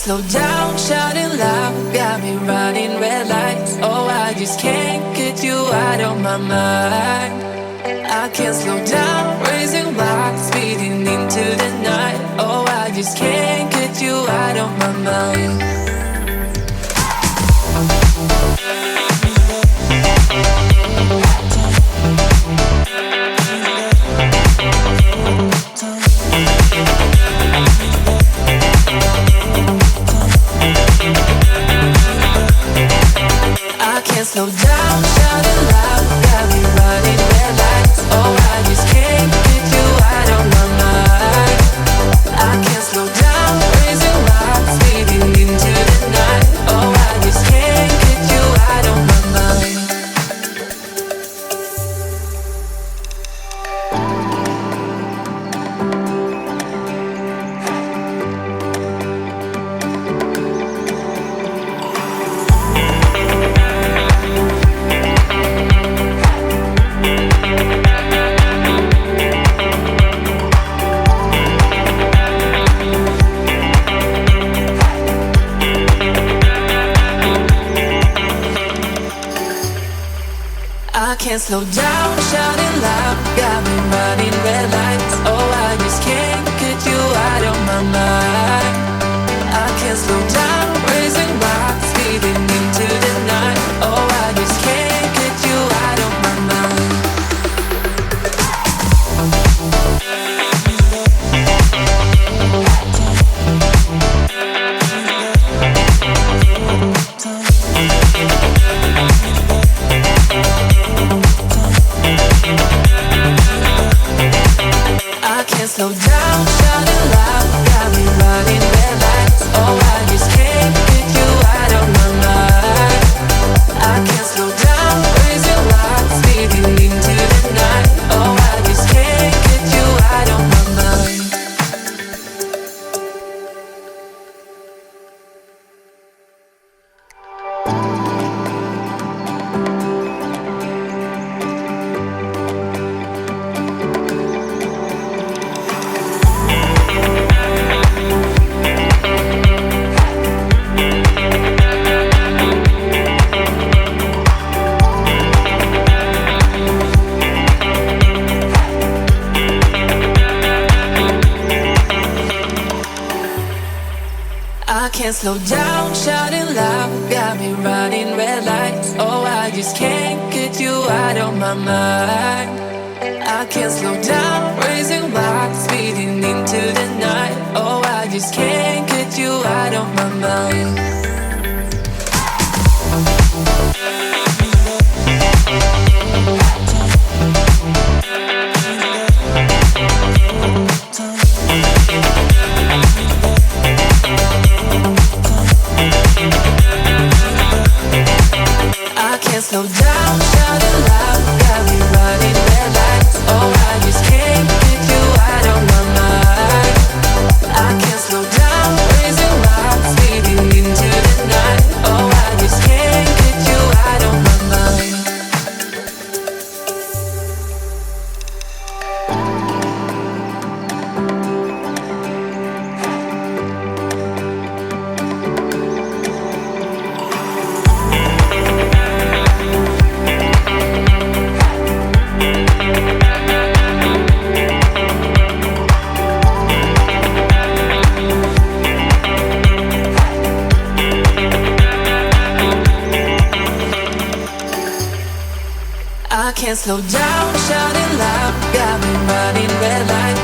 slow down, shouting loud, got me running red lights. Oh, I just can't get you out of my mind. I can't slow down, raising my speeding into the night. Oh, I just can't get you out of my mind. I can't slow down, shouting loud, got me running red lights. Oh, I just can't get you out of my mind. I can't slow down, raising my speeding into the night. Oh, I just can't get you out of my mind. I can't slow down, shouting loud, got me running red lights. Oh, I just can't get you out of my mind. I can't slow down, raising my speeding into the night. Oh, I just can't get you out of my mind. I can't slow down, shouting loud, got me running red lights. Oh, I just can't get you out of my mind. I can't slow down, raising my speeding into the night. Oh, I just can't get you out of my mind. I can't slow down, shouting loud, got me running red lights. Oh, I just can't get you out of my mind. I can't slow down, raising my speeding into the night. Oh, I just can't get you out of my mind. I can't slow down, shouting loud, got me running red lights. Oh, I just can't get you out of my mind. I can't slow down, raising my speeding into the night. Oh, I just can't get you out of my mind. I can't slow down, shouting loud, got me running red lights.